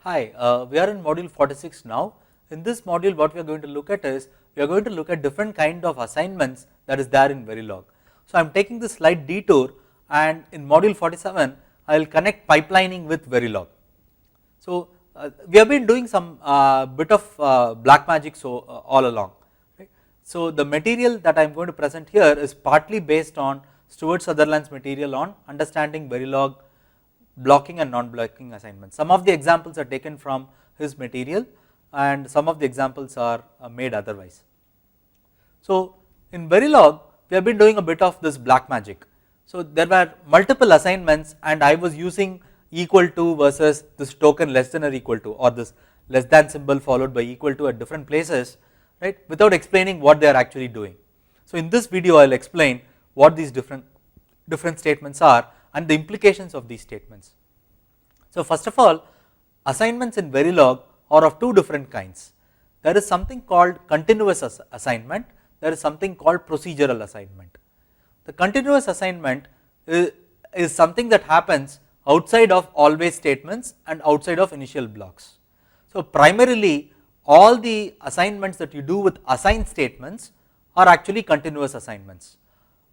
Hi, we are in module 46 now. In this module what we are going to look at is, we are going to look at different kind of assignments that is there in Verilog. So I am taking this slight detour, and in module 47 I will connect pipelining with Verilog. So we have been doing some bit of black magic all along. Right? So the material that I am going to present here is partly based on Stuart Sutherland's material on understanding Verilog blocking and non-blocking assignments. Some of the examples are taken from his material and some of the examples are made otherwise. So in Verilog we have been doing a bit of this black magic. So there were multiple assignments and I was using equal to versus this token less than or equal to, or this less than symbol followed by equal to at different places, right, without explaining what they are actually doing. So in this video I will explain what these different statements are and the implications of these statements. So first of all, assignments in Verilog are of two different kinds. There is something called continuous assignment, there is something called procedural assignment. The continuous assignment is something that happens outside of always statements and outside of initial blocks. So primarily all the assignments that you do with assign statements are actually continuous assignments,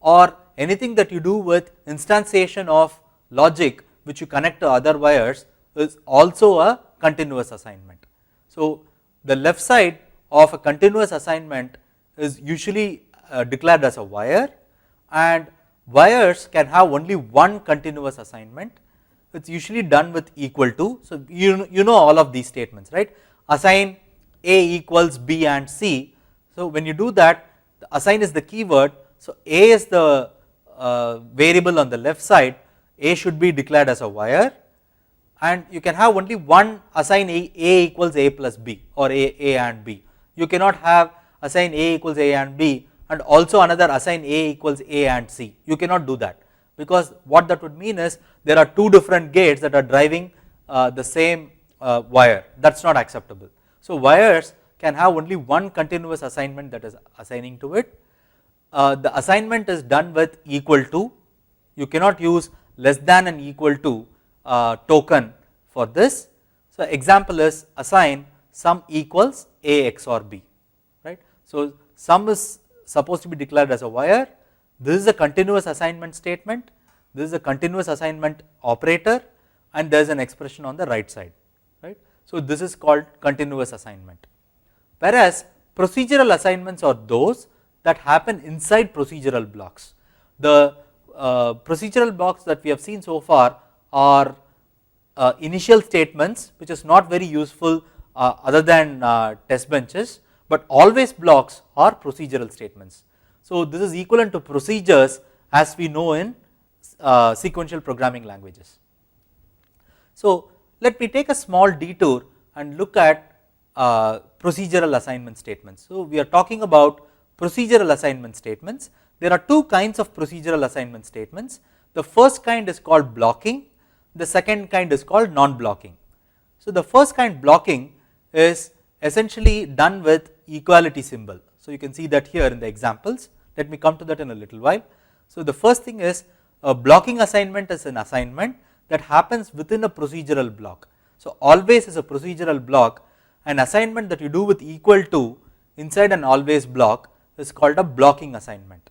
or anything that you do with instantiation of logic which you connect to other wires is also a continuous assignment. So the left side of a continuous assignment is usually declared as a wire, and wires can have only one continuous assignment. It is usually done with equal to. So you know all of these statements, right? Assign A equals B and C. So when you do that, the assign is the keyword. So A is the variable on the left side, A should be declared as a wire, and you can have only one assign A equals A plus B or A and B. You cannot have assign A equals A and B and also another assign A equals A and C. You cannot do that, because what that would mean is there are two different gates that are driving the same wire. That is not acceptable. So wires can have only one continuous assignment that is assigning to it. The assignment is done with equal to. You cannot use less than and equal to token for this. So example is assign sum equals A XOR B, right. So sum is supposed to be declared as a wire. This is a continuous assignment statement, this is a continuous assignment operator, and there is an expression on the right side, right. So this is called continuous assignment, whereas procedural assignments are those that happen inside procedural blocks. The procedural blocks that we have seen so far are initial statements, which is not very useful other than test benches, but always blocks are procedural statements. So this is equivalent to procedures as we know in sequential programming languages. So let me take a small detour and look at procedural assignment statements. So we are talking about procedural assignment statements. There are two kinds of procedural assignment statements. The first kind is called blocking, the second kind is called non-blocking. So the first kind, blocking, is essentially done with equality symbol. So you can see that here in the examples. Let me come to that in a little while. So the first thing is, a blocking assignment is an assignment that happens within a procedural block. So always is a procedural block. An assignment that you do with equal to inside an always block is called a blocking assignment.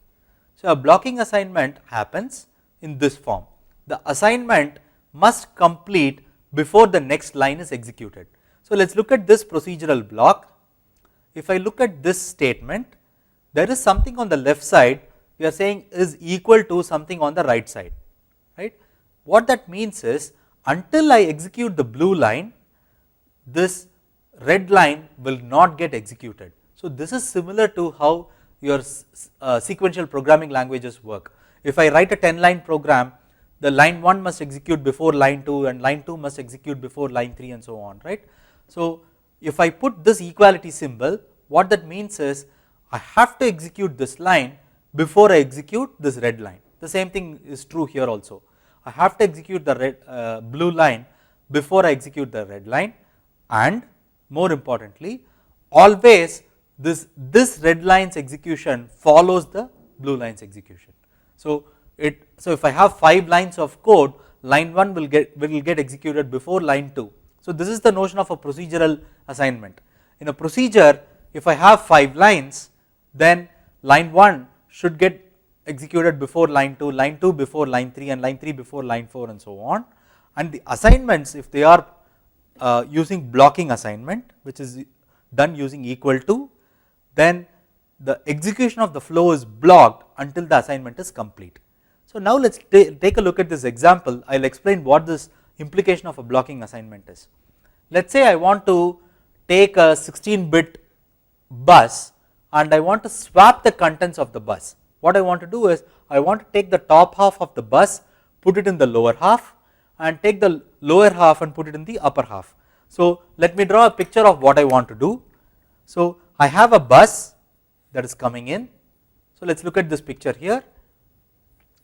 So a blocking assignment happens in this form. The assignment must complete before the next line is executed. So let us look at this procedural block. If I look at this statement, there is something on the left side we are saying is equal to something on the right side, right. What that means is, until I execute the blue line, this red line will not get executed. So this is similar to how your sequential programming languages work. If I write a 10-line program, the line 1 must execute before line 2 and line 2 must execute before line 3 and so on, right. So if I put this equality symbol, what that means is I have to execute this line before I execute this red line. The same thing is true here also. I have to execute the blue line before I execute the red line, and more importantly, always this red line's execution follows the blue line's execution. So if I have 5 lines of code, line 1 will get executed before line 2, So this is the notion of a procedural assignment. In a procedure, if I have 5 lines, then line 1 should get executed before line 2 before line 3 and line 3 before line 4 and so on, and the assignments, if they are using blocking assignment, which is done using equal to, then the execution of the flow is blocked until the assignment is complete. So now let us take a look at this example. I will explain what this implication of a blocking assignment is. Let us say I want to take a 16-bit bus and I want to swap the contents of the bus. What I want to do is I want to take the top half of the bus, put it in the lower half, and take the lower half and put it in the upper half. So let me draw a picture of what I want to do. So I have a bus that is coming in. So let us look at this picture here.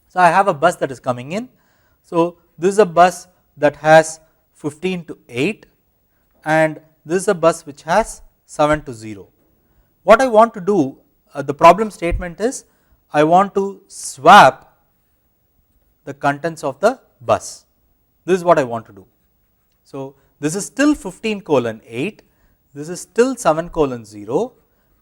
So I have a bus that is coming in. So this is a bus that has 15 to 8 and this is a bus which has 7 to 0. What I want to do, the problem statement is I want to swap the contents of the bus. This is what I want to do. So this is still 15:8, this is still 7:0,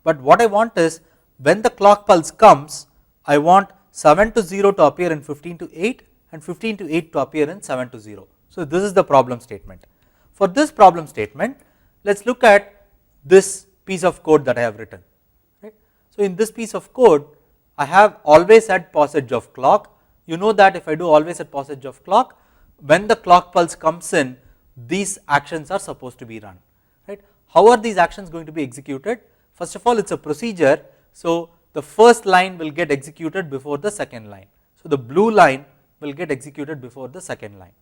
but what I want is when the clock pulse comes, I want 7 to 0 to appear in 15 to 8 and 15 to 8 to appear in 7 to 0. So this is the problem statement. For this problem statement, let us look at this piece of code that I have written. Right. So in this piece of code, I have always at passage of clock. You know that if I do always at passage of clock, when the clock pulse comes in, these actions are supposed to be run. Right. How are these actions going to be executed? First of all, it is a procedure. So the first line will get executed before the second line. So the blue line will get executed before the second line,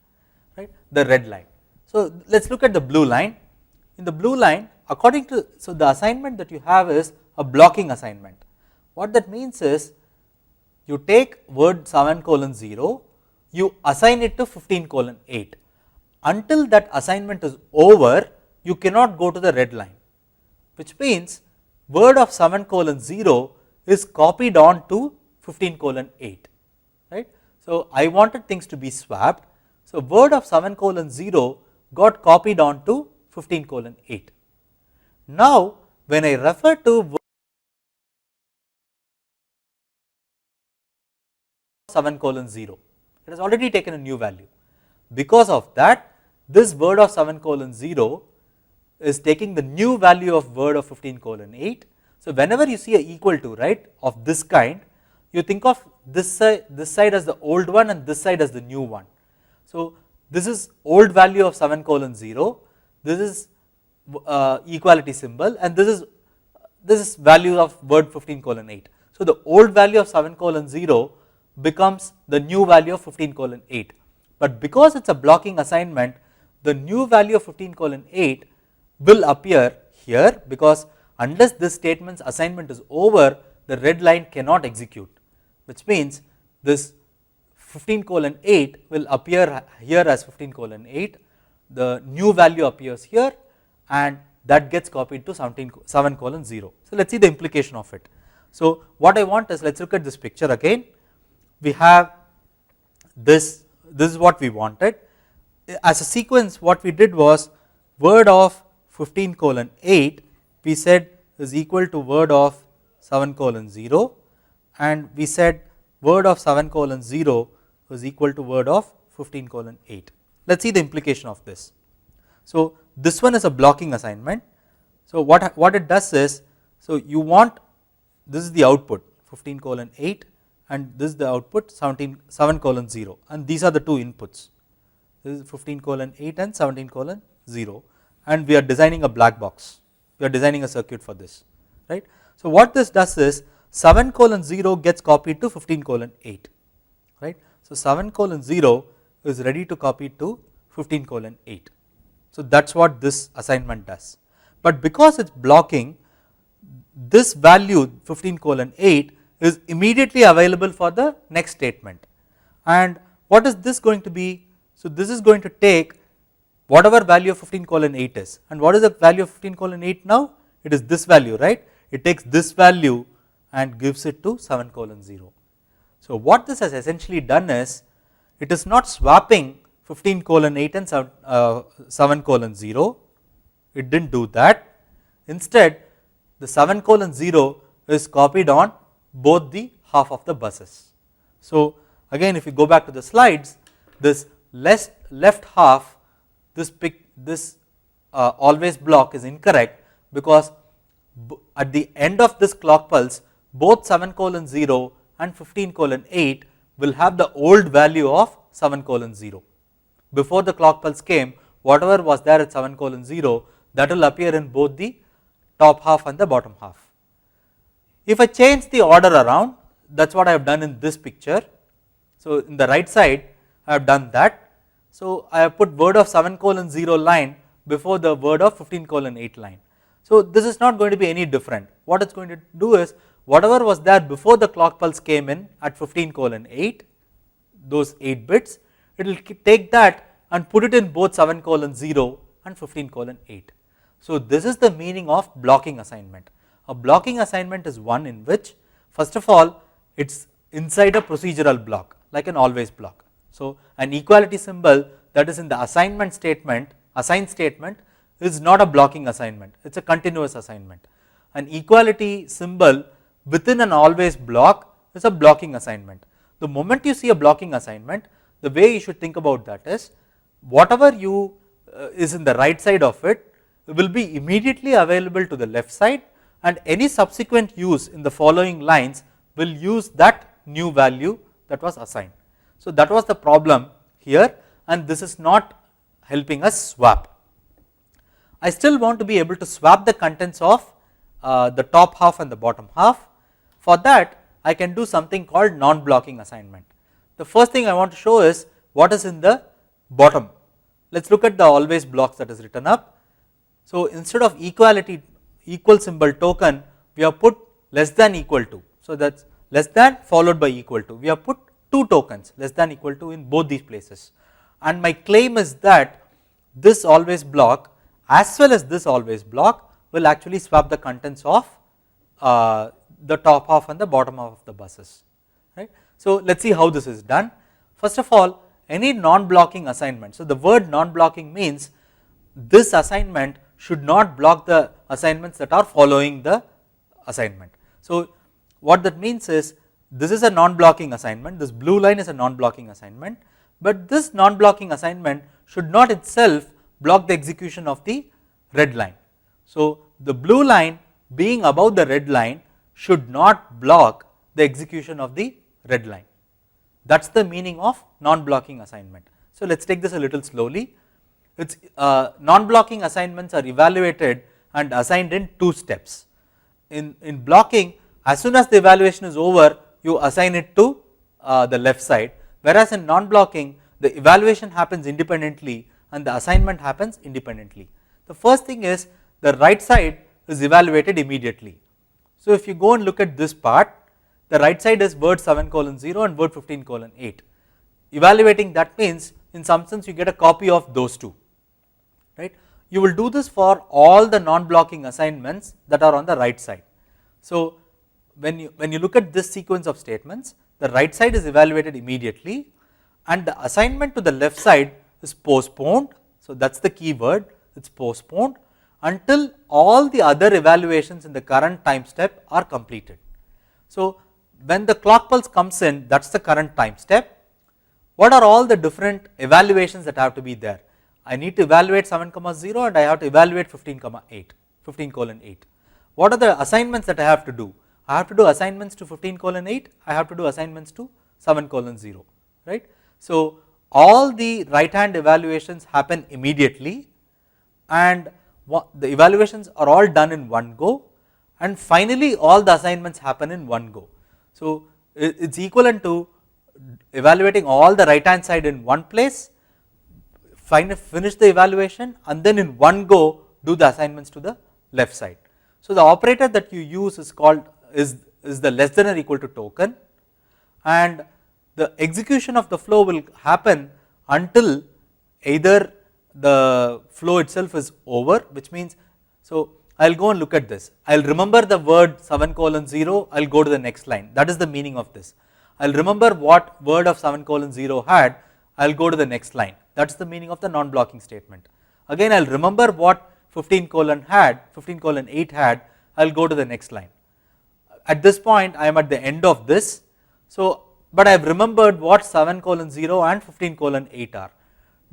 right, the red line. So let us look at the blue line. In the blue line, according to, so the assignment that you have is a blocking assignment. What that means is you take word 7:0, you assign it to 15:8. Until that assignment is over, you cannot go to the red line, which means word of 7:0 is copied on to 15:8, right. So I wanted things to be swapped. So word of 7:0 got copied on to 15:8. Now when I refer to word 7:0, it has already taken a new value. Because of that, this word of 7:0 is taking the new value of word of 15:8. So whenever you see a equal to, right, of this kind, you think of this side as the old one and this side as the new one. So this is old value of 7:0, this is equality symbol, and this is value of word 15:8. So the old value of 7:0 becomes the new value of 15:8. But because it is a blocking assignment, the new value of 15:8 will appear here, because unless this statement's assignment is over, the red line cannot execute, which means this 15:8 will appear here as 15:8, the new value appears here and that gets copied to 7:0. So let us see the implication of it. So what I want is, let us look at this picture again. We have this is what we wanted. As a sequence, what we did was word of 15:8 we said is equal to word of 7:0, and we said word of 7:0 is equal to word of 15:8. Let us see the implication of this. So this one is a blocking assignment. So what it does is, so you want, this is the output 15:8 and this is the output 7:0, and these are the two inputs. This is 15:8 and 17:0, and we are designing a black box. We are designing a circuit for this, right. So what this does is 7:0 gets copied to 15:8, right. So 7:0 is ready to copy to 15:8. So that is what this assignment does. But because it is blocking, this value 15:8 is immediately available for the next statement. And what is this going to be? So this is going to take whatever value of 15:8 is, and what is the value of 15:8 now? It is this value, right. It takes this value and gives it to 7:0. So what this has essentially done is, it is not swapping 15 colon 8 and 7 colon 0. It did not do that. Instead, the 7 colon 0 is copied on both the half of the buses. So, again if you go back to the slides, this left half, this always block is incorrect, because at the end of this clock pulse both 7 colon 0 and 15 colon 8 will have the old value of 7 colon 0. Before the clock pulse came, whatever was there at 7 colon 0, that will appear in both the top half and the bottom half. If I change the order around, that is what I have done in this picture. So, in the right side I have done that. So, I have put word of 7 colon 0 line before the word of 15 colon 8 line. So, this is not going to be any different. What it is going to do is, whatever was there before the clock pulse came in at 15 colon 8, those 8 bits, it will take that and put it in both 7 colon 0 and 15 colon 8. So, this is the meaning of blocking assignment. A blocking assignment is one in which, first of all, it is inside a procedural block like an always block. So, an equality symbol that is in the assignment statement, assign statement, is not a blocking assignment, it is a continuous assignment. An equality symbol within an always block is a blocking assignment. The moment you see a blocking assignment, the way you should think about that is, whatever you is in the right side of it will be immediately available to the left side, and any subsequent use in the following lines will use that new value that was assigned. So, that was the problem here, and this is not helping us swap. I still want to be able to swap the contents of the top half and the bottom half. For that, I can do something called non-blocking assignment. The first thing I want to show is what is in the bottom. Let us look at the always blocks that is written up. So, instead of equality equal symbol token, we have put less than equal to. So, that is less than followed by equal to. We have put 2 tokens, less than equal to, in both these places, and my claim is that this always block as well as this always block will actually swap the contents of the top half and the bottom half of the buses, right. So, let us see how this is done. First of all, any non-blocking assignment. So, the word non-blocking means this assignment should not block the assignments that are following the assignment. So, what that means is, this is a non-blocking assignment, this blue line is a non-blocking assignment, but this non-blocking assignment should not itself block the execution of the red line. So, the blue line being above the red line should not block the execution of the red line. That is the meaning of non-blocking assignment. So, let us take this a little slowly. It's non-blocking assignments are evaluated and assigned in 2 steps. In blocking, as soon as the evaluation is over, you assign it to the left side, whereas in non-blocking the evaluation happens independently and the assignment happens independently. The first thing is, the right side is evaluated immediately. So, if you go and look at this part, the right side is word 7 colon 0 and word 15 colon 8. Evaluating that means, in some sense you get a copy of those 2, right. You will do this for all the non-blocking assignments that are on the right side. So, when you look at this sequence of statements, the right side is evaluated immediately and the assignment to the left side is postponed. So, that is the key word, it is postponed until all the other evaluations in the current time step are completed. So, when the clock pulse comes in, that is the current time step. What are all the different evaluations that have to be there? I need to evaluate 7, 0 and I have to evaluate 15, 15 colon 8. What are the assignments that I have to do? I have to do assignments to 15 colon 8, I have to do assignments to 7 colon 0, right. So, all the right hand evaluations happen immediately and the evaluations are all done in one go, and finally all the assignments happen in one go. So, it is equivalent to evaluating all the right hand side in one place, finish the evaluation and then in one go do the assignments to the left side. So, the operator that you use is called is the less than or equal to token, and the execution of the flow will happen until either the flow itself is over, which means, so I will go and look at this, I will remember the word 7 colon 0, I will go to the next line, that is the meaning of this. I will remember what word of 7 colon 0 had, I will go to the next line. That is the meaning of the non-blocking statement. Again I will remember what 15:8 had, I will go to the next line. At this point I am at the end of this, so but I have remembered what 7:0 and 15:8 are.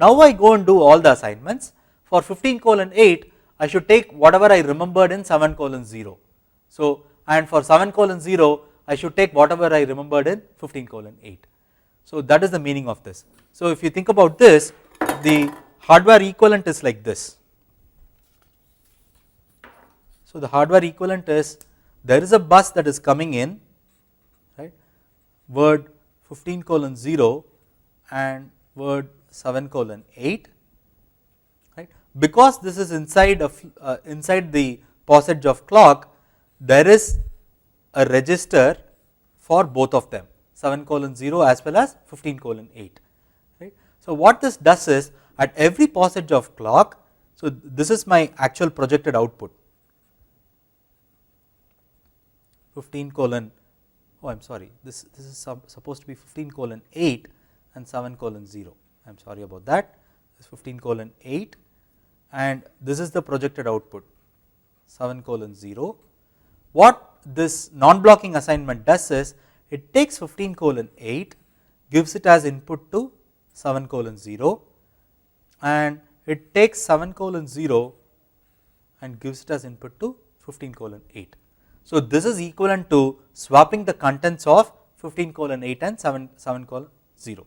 Now I go and do all the assignments. For 15:8 I should take whatever I remembered in 7:0. So and for 7:0 I should take whatever I remembered in 15:8. So that is the meaning of this. So if you think about this, the hardware equivalent is like this. So the hardware equivalent is, there is a bus that is coming in, right, word 15:0 and word 7:8, right. Because this is inside the passage of clock, there is a register for both of them, 7:0 as well as 15:8, right. So what this does is, at every passage of clock, so this is my actual projected output, 15 colon, oh I am sorry, this is supposed to be 15:8 and 7:0, I am sorry about that, this 15:8 and this is the projected output 7:0. What this non-blocking assignment does is, it takes 15:8, gives it as input to 7:0 and it takes 7:0 and gives it as input to 15:8. So this is equivalent to swapping the contents of 15:8 and 7:0,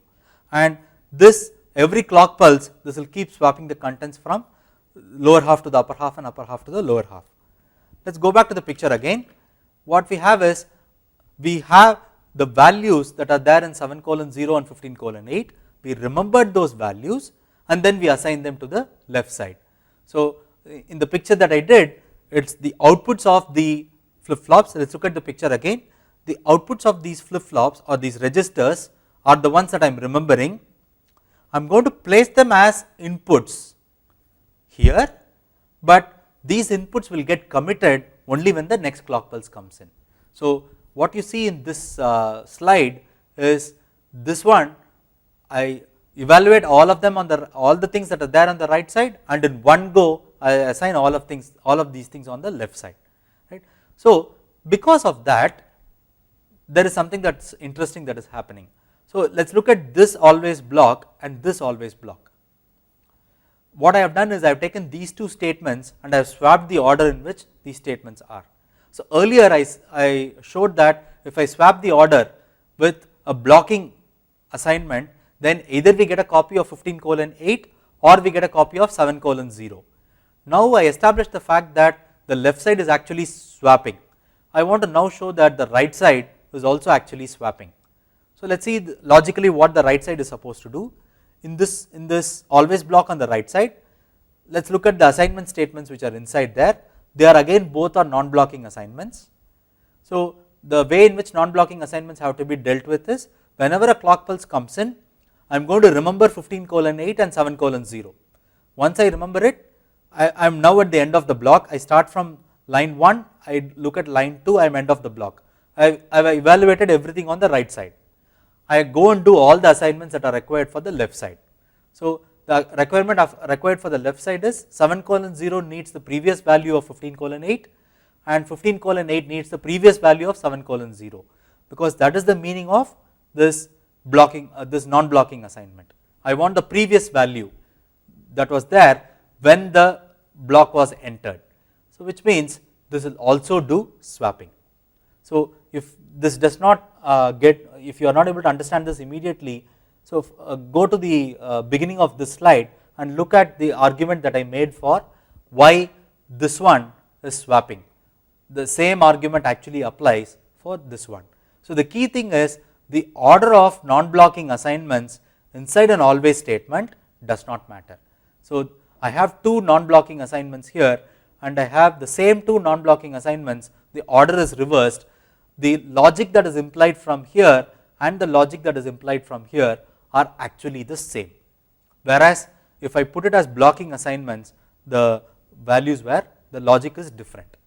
and this every clock pulse, this will keep swapping the contents from lower half to the upper half and upper half to the lower half. Let us go back to the picture again. What we have is, we have the values that are there in 7:0 and 15:8, we remembered those values and then we assign them to the left side. So in the picture that I did, it is the outputs of the flip flops. Let us look at the picture again. The outputs of these flip flops or these registers are the ones that I am remembering. I am going to place them as inputs here, but these inputs will get committed only when the next clock pulse comes in. So what you see in this slide is, this one I evaluate all of them on all the things that are there on the right side, and in one go I assign all of these things on the left side, right. So because of that, there is something that is interesting that is happening. So let us look at this always block and this always block. What I have done is, I have taken these two statements and I have swapped the order in which these statements are. So earlier I showed that if I swap the order with a blocking assignment, then either we get a copy of 15:8 or we get a copy of 7:0. Now I established the fact that the left side is actually swapping. I want to now show that the right side is also actually swapping. So let us see logically what the right side is supposed to do. In this always block on the right side, let us look at the assignment statements which are inside there. They are again both are non-blocking assignments. So the way in which non-blocking assignments have to be dealt with is, whenever a clock pulse comes in, I am going to remember 15:8 and 7:0. Once I remember it, I am now at the end of the block. I start from line 1, I look at line 2, I am end of the block. I have evaluated everything on the right side. I go and do all the assignments that are required for the left side. So the requirement required for the left side is, 7:0 needs the previous value of 15:8 and 15:8 needs the previous value of 7:0, because that is the meaning of this blocking, this non-blocking assignment. I want the previous value that was there when the block was entered. So which means this will also do swapping. So if this does not if you are not able to understand this immediately, so go to the beginning of this slide and look at the argument that I made for why this one is swapping. The same argument actually applies for this one. So the key thing is, the order of non-blocking assignments inside an always statement does not matter. So I have two non-blocking assignments here and I have the same two non-blocking assignments, the order is reversed. The logic that is implied from here and the logic that is implied from here are actually the same, whereas if I put it as blocking assignments, the values where the logic is different.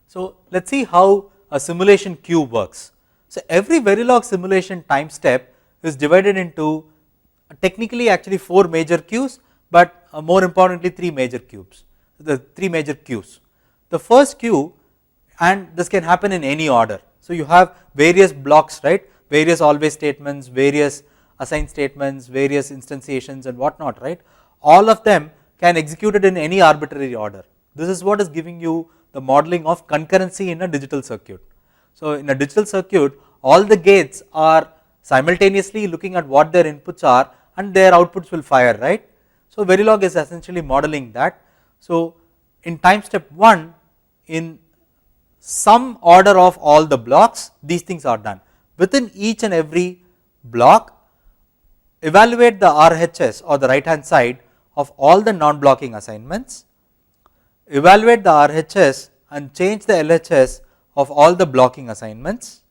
So let us see how a simulation queue works. So every Verilog simulation time step is divided into technically actually 4 major queues, but more importantly 3 major queues, the 3 major queues. The first queue, and this can happen in any order. So you have various blocks, right, various always statements, various assign statements, various instantiations and whatnot, right. All of them can execute it in any arbitrary order. This is what is giving you the modeling of concurrency in a digital circuit. So in a digital circuit, all the gates are simultaneously looking at what their inputs are and their outputs will fire, right. So Verilog is essentially modeling that. So in time step 1, in some order of all the blocks, these things are done. Within each and every block, evaluate the RHS or the right hand side of all the non-blocking assignments, evaluate the RHS and change the LHS of all the blocking assignments,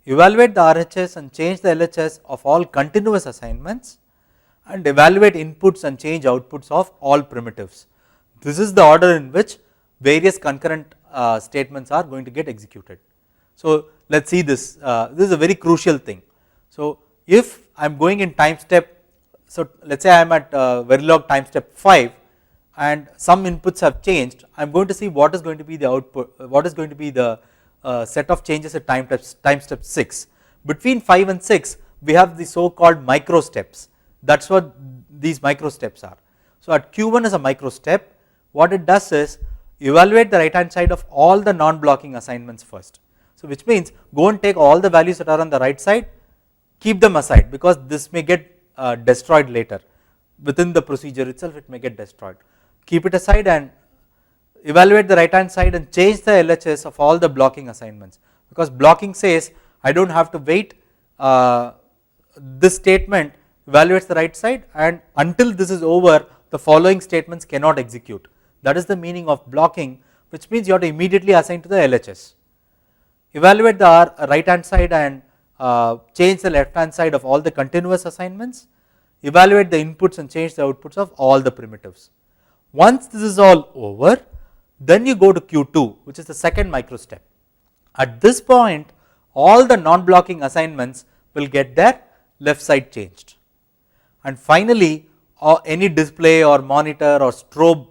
evaluate the RHS and change the LHS of all continuous assignments, and evaluate inputs and change outputs of all primitives. This is the order in which various concurrent statements are going to get executed. So let us see this, this is a very crucial thing. So if I am going in time step, so let us say I am at Verilog time step 5 and some inputs have changed, I am going to see what is going to be the output, what is going to be the set of changes at time step 6. Between 5 and 6 we have the so called micro steps, that is what these micro steps are. So at Q1 is a micro step, what it does is evaluate the right hand side of all the non-blocking assignments first. So which means go and take all the values that are on the right side, keep them aside because this may get destroyed later, within the procedure itself it may get destroyed. Keep it aside and evaluate the right hand side and change the LHS of all the blocking assignments, because blocking says I do not have to wait, this statement evaluates the right side and until this is over the following statements cannot execute. That is the meaning of blocking, which means you have to immediately assign to the LHS. Evaluate the right hand side and change the left hand side of all the continuous assignments, evaluate the inputs and change the outputs of all the primitives. Once this is all over, then you go to Q2, which is the second micro step. At this point all the non-blocking assignments will get their left side changed, and finally any display or monitor or strobe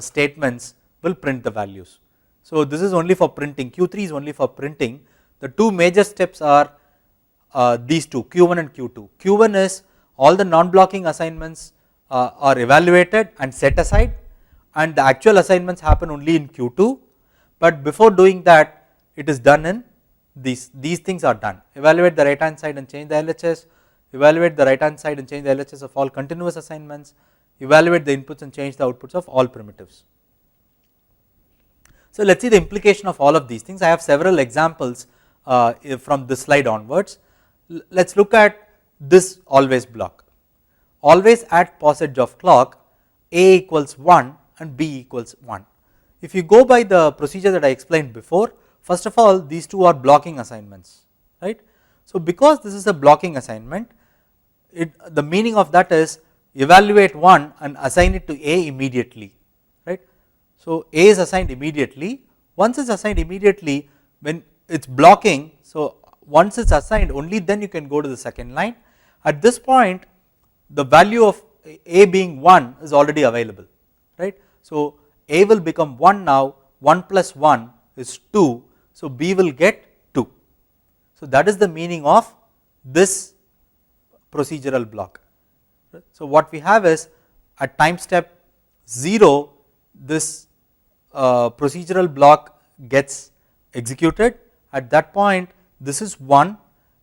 statements will print the values. So this is only for printing, Q3 is only for printing. The two major steps are these two, Q1 and Q2. Q1 is all the non-blocking assignments are evaluated and set aside, and the actual assignments happen only in Q2, but before doing that it is done in these things are done. Evaluate the right hand side and change the LHS, evaluate the right hand side and change the LHS of all continuous assignments, evaluate the inputs and change the outputs of all primitives. So let us see the implication of all of these things. I have several examples from this slide onwards. Let us look at this always block. Always at passage of clock A equals 1 and B equals 1. If you go by the procedure that I explained before, first of all these two are blocking assignments, right. So because this is a blocking assignment, the meaning of that is evaluate 1 and assign it to A immediately, right. So A is assigned immediately. Once it is assigned immediately, when it is blocking, so once it is assigned only then you can go to the second line. At this point the value of A being 1 is already available, right. So A will become 1 now, 1 plus 1 is 2, so B will get 2. So that is the meaning of this procedural block. So what we have is at time step 0 this procedural block gets executed. At that point this is 1,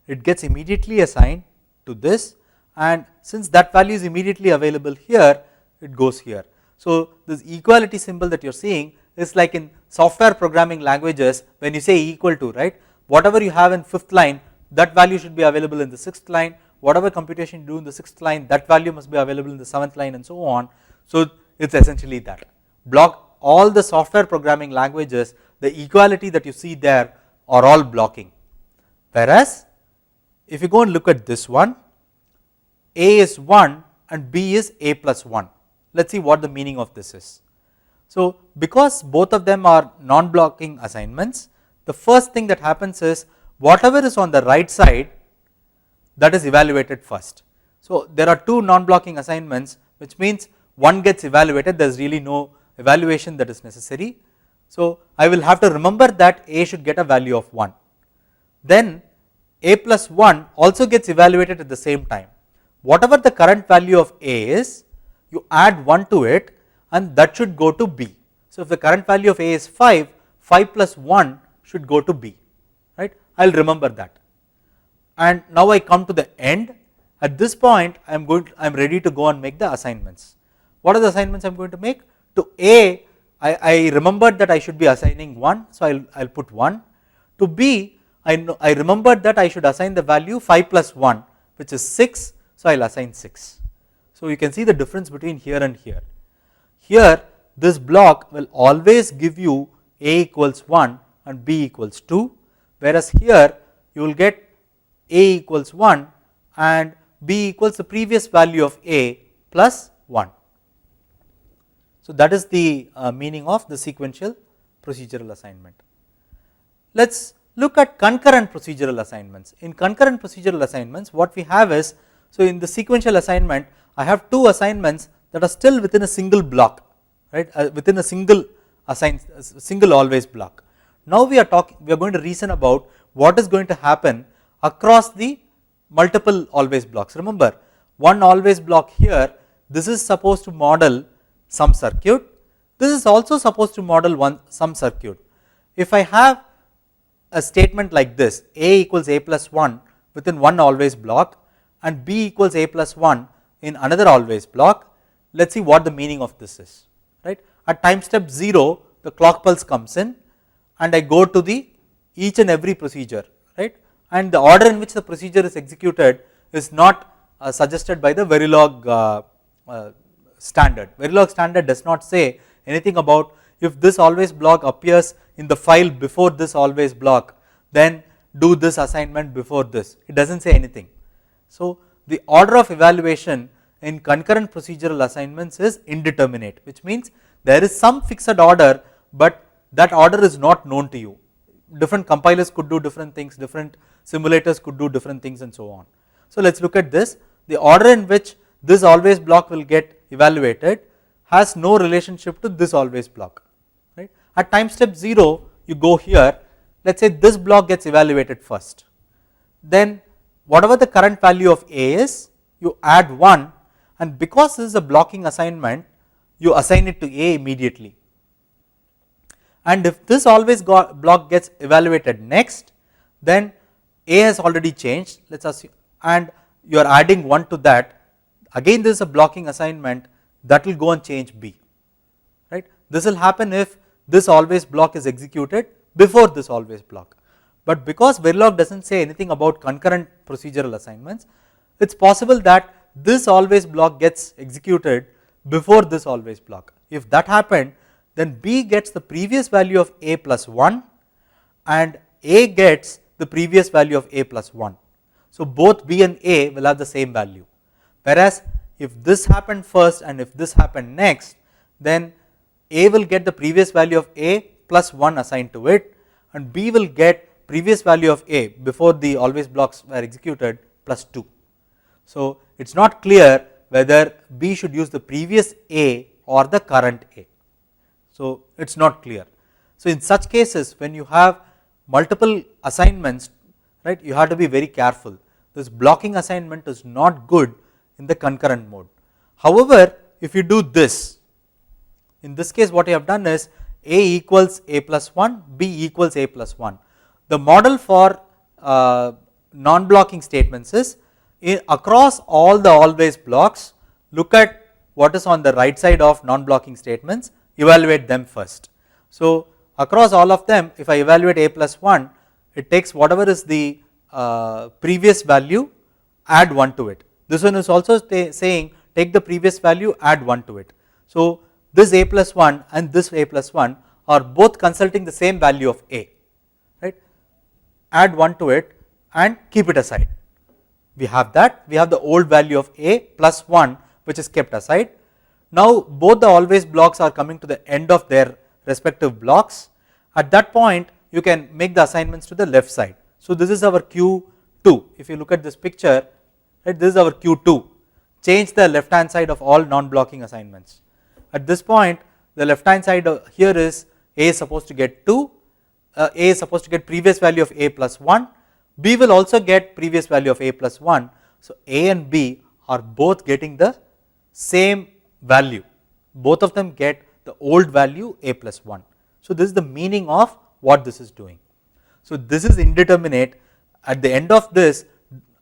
it gets immediately assigned to this, and since that value is immediately available here, it goes here. So this equality symbol that you are seeing is like in software programming languages when you say equal to, right, whatever you have in 5th line that value should be available in the 6th line, whatever computation you do in the 6th line that value must be available in the 7th line and so on. So it is essentially that. Block, all the software programming languages, the equality that you see there are all blocking, whereas if you go and look at this one, A is 1 and B is A plus 1. Let us see what the meaning of this is. So because both of them are non-blocking assignments, the first thing that happens is whatever is on the right side that is evaluated first. So there are two non-blocking assignments, which means one gets evaluated, there is really no evaluation that is necessary. So I will have to remember that A should get a value of 1. Then A plus 1 also gets evaluated at the same time. Whatever the current value of A is, you add 1 to it and that should go to B. So if the current value of A is 5, 5 plus 1 should go to B, right. I will remember that. And now I come to the end. At this point I am ready to go and make the assignments. What are the assignments I am going to make? To A, I remembered that I should be assigning 1, so I will put 1. To B, I remembered that I should assign the value 5 plus 1, which is 6, so I will assign 6. So you can see the difference between here and here. Here this block will always give you A equals 1 and B equals 2, whereas here you will get A equals 1 and B equals the previous value of A plus 1. So that is the meaning of the sequential procedural assignment. Let us look at concurrent procedural assignments. In concurrent procedural assignments, what we have is, so in the sequential assignment I have two assignments that are still within a single block, right, within a single always block. Now we are going to reason about what is going to happen across the multiple always blocks. Remember, one always block here, this is supposed to model some circuit, this is also supposed to model some circuit. If I have a statement like this, A equals A plus 1 within one always block and B equals A plus 1 in another always block, let us see what the meaning of this is, right. At time step 0, the clock pulse comes in and I go to the each and every procedure, right, and the order in which the procedure is executed is not suggested by the Verilog standard. Verilog standard does not say anything about if this always block appears in the file before this always block, then do this assignment before this. It does not say anything. So the order of evaluation in concurrent procedural assignments is indeterminate, which means there is some fixed order, but that order is not known to you. Different compilers could do different things, different simulators could do different things and so on. So let us look at this. The order in which this always block will get evaluated has no relationship to this always block, right. At time step 0, you go here, let us say this block gets evaluated first, then whatever the current value of A is, you add 1, and because this is a blocking assignment, you assign it to A immediately. And if this always block gets evaluated next, then A has already changed, let us assume, and you are adding 1 to that. Again this is a blocking assignment, that will go and change B, right. This will happen if this always block is executed before this always block, but because Verilog does not say anything about concurrent procedural assignments, it is possible that this always block gets executed before this always block. If that happened, then B gets the previous value of A plus 1 and A gets the previous value of A plus 1. So both B and A will have the same value, whereas if this happened first and if this happened next, then A will get the previous value of A plus 1 assigned to it and B will get previous value of A before the always blocks were executed plus 2. So it is not clear whether B should use the previous A or the current A. So it is not clear. So in such cases, when you have multiple assignments, right, you have to be very careful. This blocking assignment is not good in the concurrent mode. However, if you do this, in this case what you have done is A equals A plus 1, B equals A plus 1. The model for non-blocking statements is across all the always blocks, look at what is on the right side of non-blocking statements, evaluate them first. So across all of them, if I evaluate A plus 1, it takes whatever is the previous value, add 1 to it. This one is also saying take the previous value, add 1 to it. So this A plus 1 and this A plus 1 are both consulting the same value of A, right. Add 1 to it and keep it aside. We have that, we have the old value of A plus 1 which is kept aside. Now both the always blocks are coming to the end of their respective blocks. At that point you can make the assignments to the left side. So this is our Q Q2. If you look at this picture, right, this is our Q2. Change the left hand side of all non-blocking assignments. At this point, the left hand side here is A is supposed to get 2, A is supposed to get previous value of A plus 1, B will also get previous value of A plus 1. So, A and B are both getting the same value, both of them get the old value A plus 1. So, this is the meaning of what this is doing. So, this is indeterminate. At the end of this,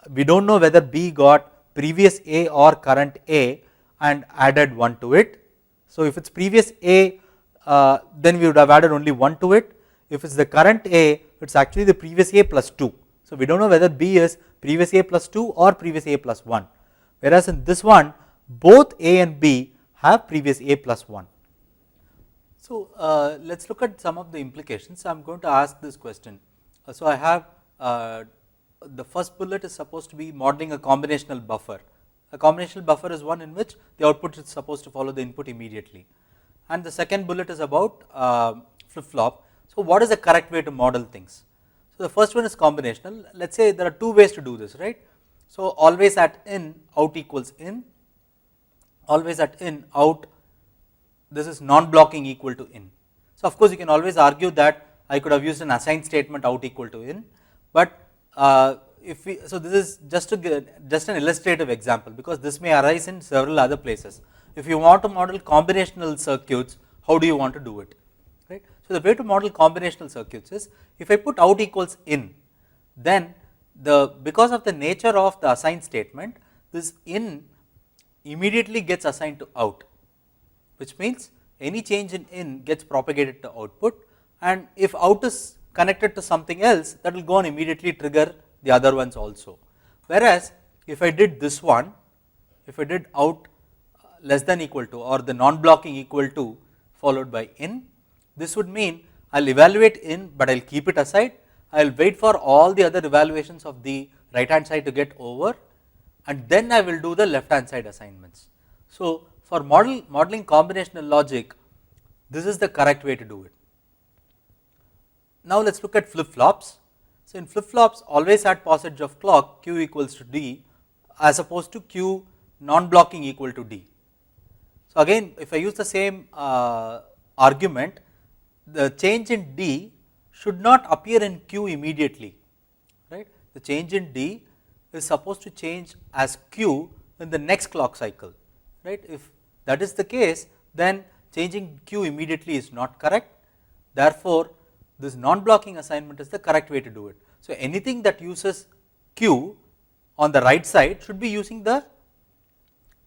we do not know whether B got previous A or current A and added 1 to it. So, if it is previous A, then we would have added only 1 to it. If it is the current A, it is actually the previous A plus 2. So, we do not know whether B is previous A plus 2 or previous A plus 1, whereas in this one both A and B have previous A plus 1. So, let us look at some of the implications. I am going to ask this question. So, I have the first bullet is supposed to be modeling a combinational buffer. A combinational buffer is one in which the output is supposed to follow the input immediately, and the second bullet is about flip flop. So, what is the correct way to model things? So, the first one is combinational. Let us say there are two ways to do this, right. So, always at in out equals in, always at in out, this is non-blocking equal to in. So, of course, you can always argue that I could have used an assign statement out equal to in, but if we, so this is just to get just an illustrative example, because this may arise in several other places. If you want to model combinational circuits, how do you want to do it, right? So, the way to model combinational circuits is, if I put out equals in, then because of the nature of the assign statement, this in immediately gets assigned to out, which means any change in gets propagated to output, and if out is connected to something else, that will go and immediately trigger the other ones also. Whereas, if I did this one, if I did out less than equal to or the non-blocking equal to followed by in, this would mean I will evaluate in, but I will keep it aside. I will wait for all the other evaluations of the right hand side to get over, and then I will do the left hand side assignments. So, for modeling combinational logic, this is the correct way to do it. Now, let us look at flip flops. So, in flip flops, always at passage of clock Q equals to D, as opposed to Q non-blocking equal to D. So, again, if I use the same argument, the change in D should not appear in Q immediately, right. The change in D is supposed to change as Q in the next clock cycle, right. If that is the case, then changing Q immediately is not correct. Therefore, this non-blocking assignment is the correct way to do it. So, anything that uses Q on the right side should be using the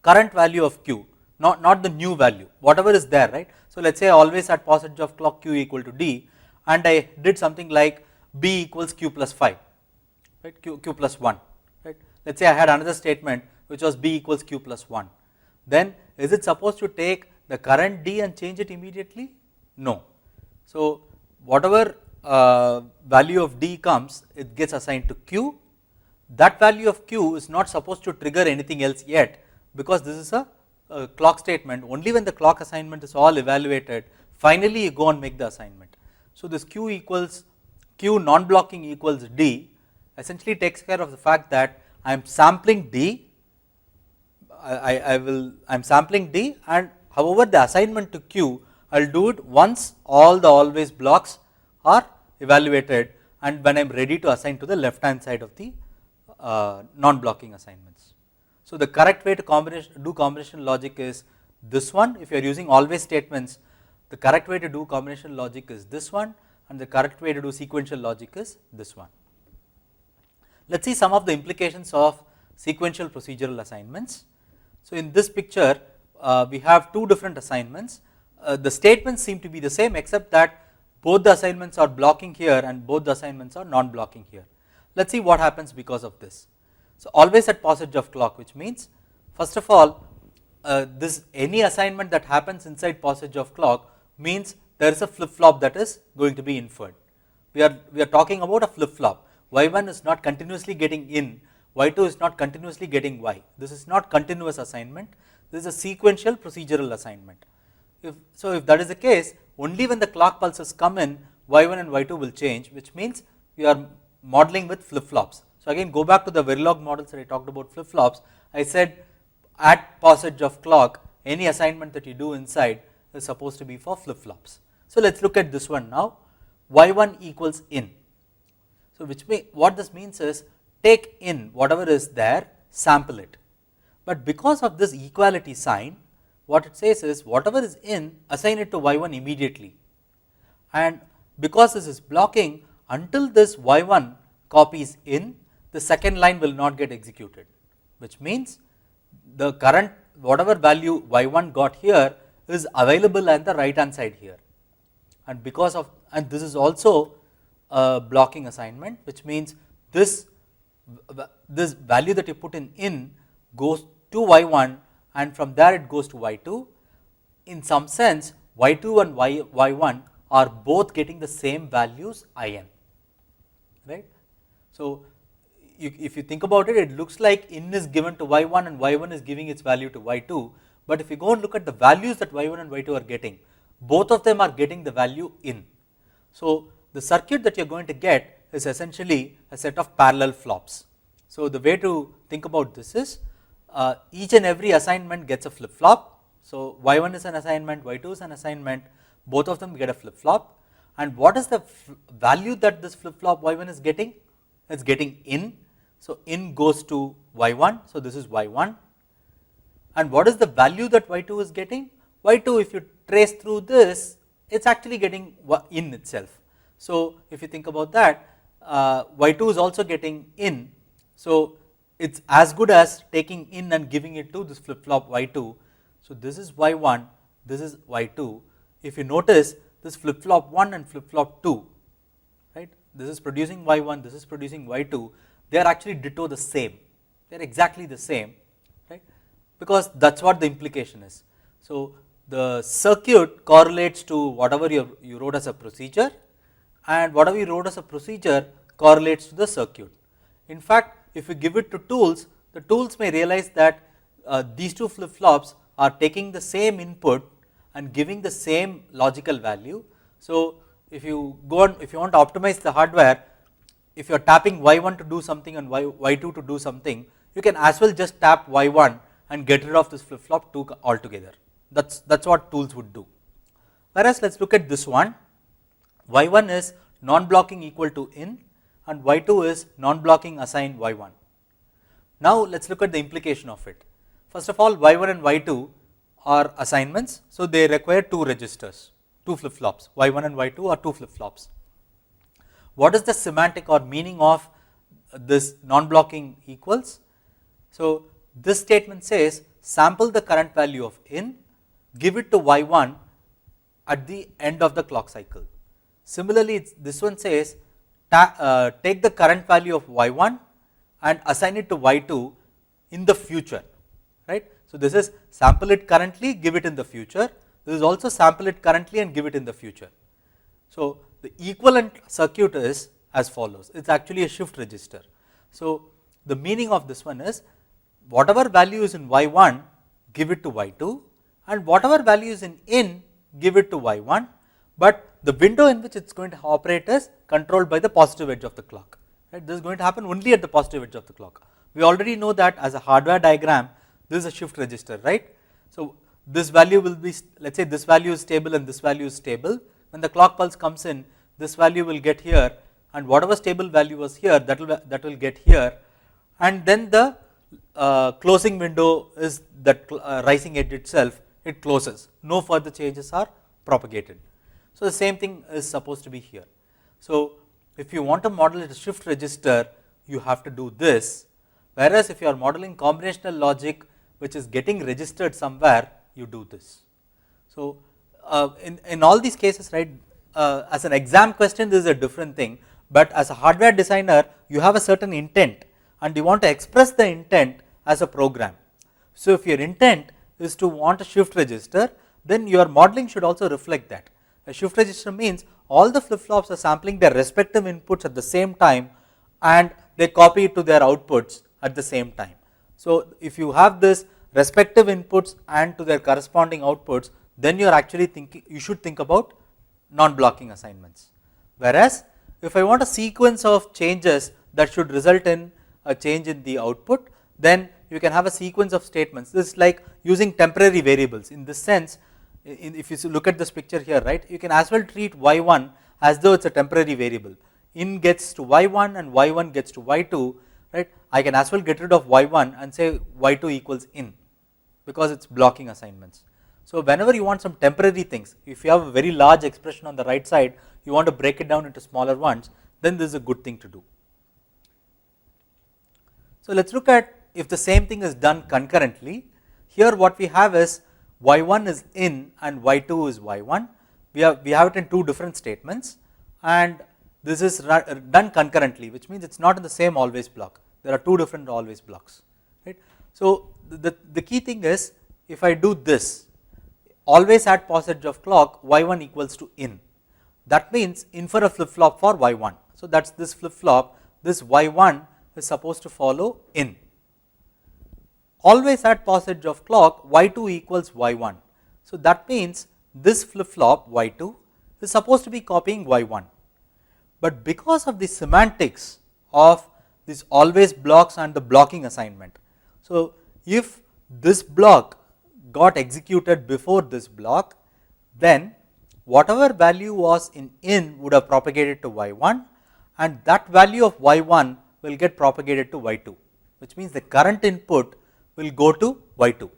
current value of Q, not the new value, whatever is there, right. So, let us say always at passage of clock Q equal to D, and I did something like B equals Q plus 5, right, Q plus 1, right. Let us say I had another statement which was B equals Q plus 1, then is it supposed to take the current D and change it immediately? No. So, whatever value of D comes, it gets assigned to Q. That value of Q is not supposed to trigger anything else yet, because this is a clock statement. Only when the clock assignment is all evaluated, finally you go and make the assignment. So, this Q equals Q non-blocking equals D essentially takes care of the fact that I am sampling D, I am sampling D, and however the assignment to Q, I will do it once all the always blocks are evaluated and when I am ready to assign to the left hand side of the non-blocking assignments. So, the correct way to do combinational logic is this one. If you are using always statements, the correct way to do combinational logic is this one, and the correct way to do sequential logic is this one. Let us see some of the implications of sequential procedural assignments. So, in this picture we have two different assignments. The statements seem to be the same, except that both the assignments are blocking here and both the assignments are non-blocking here. Let us see what happens because of this. So, always at passage of clock, which means first of all this any assignment that happens inside passage of clock means there is a flip flop that is going to be inferred. We are talking about a flip flop. Y1 is not continuously getting in, Y2 is not continuously getting Y. This is not continuous assignment, this is a sequential procedural assignment. If that is the case, only when the clock pulses come in, Y1 and Y2 will change, which means we are modeling with flip flops. So again go back to the Verilog models that I talked about flip flops. I said at passage of clock any assignment that you do inside is supposed to be for flip flops. So let us look at this one now, y1 equals in. So what this means is take in whatever is there, sample it, but because of this equality sign what it says is whatever is in assign it to y1 immediately, and because this is blocking until this y1 copies in, the second line will not get executed, which means the current whatever value y1 got here is available on the right hand side here, and because of, and this is also a blocking assignment, which means this value that you put in goes to y1 and from there it goes to y2. In some sense y2 and y1 are both getting the same values in, right. So if you think about it, it looks like in is given to y1 and y1 is giving its value to y2, but if you go and look at the values that y1 and y2 are getting, both of them are getting the value in. So the circuit that you are going to get is essentially a set of parallel flops. So the way to think about this is each and every assignment gets a flip flop. So y1 is an assignment, y2 is an assignment, both of them get a flip flop, and what is the value that this flip flop y1 is getting? It's getting in. So in goes to y1, so this is y1, and what is the value that y2 is getting? Y2, if you trace through this, it's actually getting in itself. So if you think about that, y2 is also getting in, so it's as good as taking in and giving it to this flip flop y2. So this is y1, this is y2. If you notice this flip flop 1 and flip flop 2, right, this is producing y1, this is producing y2, they are actually ditto the same, they are exactly the same, right, because that is what the implication is. So the circuit correlates to whatever you wrote as a procedure, and whatever you wrote as a procedure correlates to the circuit. In fact, if you give it to tools, the tools may realize that these two flip flops are taking the same input and giving the same logical value. So if you go on, if you want to optimize the hardware, if you are tapping y1 to do something and y2 to do something, you can as well just tap y1 and get rid of this flip flop 2 altogether. That's what tools would do. Whereas let us look at this one, y1 is non-blocking equal to in and y2 is non-blocking assign y1. Now let us look at the implication of it. First of all, y1 and y2 are assignments, so they require 2 registers, 2 flip flops, y1 and y2 are 2 flip flops. What is the semantic or meaning of this non-blocking equals? So this statement says sample the current value of in, give it to y1 at the end of the clock cycle. Similarly, this one says take the current value of y1 and assign it to y2 in the future, right. So this is sample it currently, give it in the future. This is also sample it currently and give it in the future. So the equivalent circuit is as follows, it is actually a shift register. So the meaning of this one is whatever value is in y1 give it to y2 and whatever value is in give it to y1, but the window in which it is going to operate is controlled by the positive edge of the clock, right. This is going to happen only at the positive edge of the clock. We already know that as a hardware diagram this is a shift register, right. So this value will be, let us say this value is stable and this value is stable. When the clock pulse comes in, this value will get here and whatever stable value was here that will get here, and then the closing window is that rising edge itself, it closes, no further changes are propagated. So the same thing is supposed to be here. So if you want to model a shift register you have to do this, whereas if you are modeling combinational logic which is getting registered somewhere, you do this. So in all these cases, right, as an exam question this is a different thing, but as a hardware designer you have a certain intent and you want to express the intent as a program. So if your intent is to want a shift register, then your modeling should also reflect that. A shift register means all the flip flops are sampling their respective inputs at the same time and they copy it to their outputs at the same time. So if you have this respective inputs and to their corresponding outputs, then you are actually thinking, you should think about non-blocking assignments. Whereas if I want a sequence of changes that should result in a change in the output, then you can have a sequence of statements. This is like using temporary variables. In this sense, if you look at this picture here, right, you can as well treat y1 as though it's a temporary variable. In gets to y1 and y1 gets to y2, right. I can as well get rid of y1 and say y2 equals in, because it's blocking assignments. So whenever you want some temporary things, if you have a very large expression on the right side, you want to break it down into smaller ones, then this is a good thing to do. So let's look at if the same thing is done concurrently. Here what we have is y1 is in and y2 is y1. We have it in two different statements, and this is done concurrently, which means it's not in the same always block. There are two different always blocks, right. So the key thing is, if I do this, always at passage of clock y1 equals to in, that means infer a flip flop for y1. So that's this flip flop, this y1 is supposed to follow in. Always at passage of clock y2 equals y1. So that means this flip flop y2 is supposed to be copying y1. But because of the semantics of these always blocks and the blocking assignment, so if this block got executed before this block, then whatever value was in would have propagated to y1, and that value of y1 will get propagated to y2, which means the current input will go to y2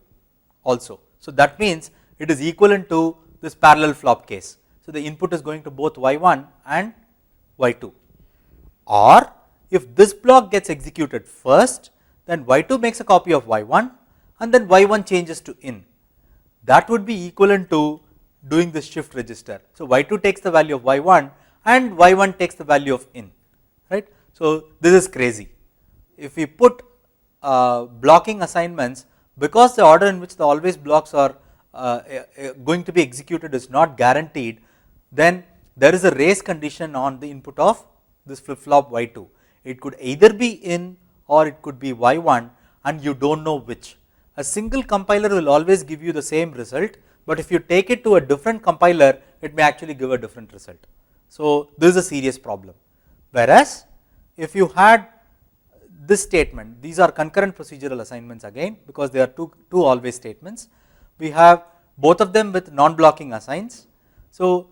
also. So that means it is equivalent to this parallel flop case. So the input is going to both y1 and y2. Or if this block gets executed first, then y2 makes a copy of y1 and then y1 changes to in. That would be equivalent to doing this shift register. So y2 takes the value of y1 and y1 takes the value of in, right. So this is crazy. If we put blocking assignments, because the order in which the always blocks are going to be executed is not guaranteed, then there is a race condition on the input of this flip flop y2. It could either be in or it could be y1, and you do not know which. A single compiler will always give you the same result, but if you take it to a different compiler, it may actually give a different result. So this is a serious problem. Whereas if you had this statement, these are concurrent procedural assignments again, because they are two always statements. We have both of them with non-blocking assigns. So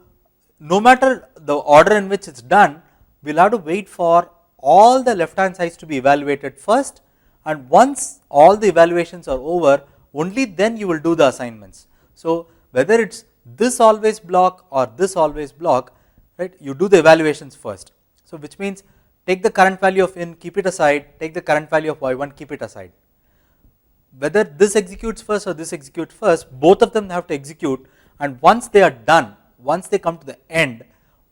no matter the order in which it's done, we'll have to wait for all the left hand sides to be evaluated first, and once all the evaluations are over, only then you will do the assignments. So whether it's this always block or this always block, right, you do the evaluations first. So which means take the current value of in, keep it aside, take the current value of y1, keep it aside. Whether this executes first or this executes first, both of them have to execute, and once they are done, once they come to the end,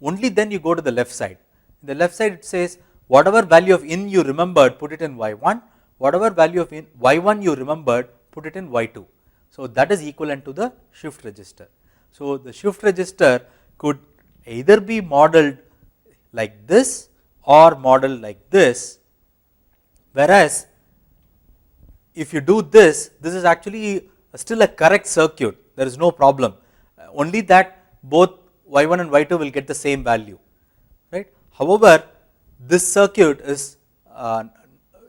only then you go to the left side. In the left side it says whatever value of in you remembered, put it in y1, whatever value of in y1 you remembered, put it in y2. So that is equivalent to the shift register. So the shift register could either be modeled like this or modeled like this, whereas if you do this, this is actually still a correct circuit, there is no problem, only that both y1 and y2 will get the same value, right. However, this circuit is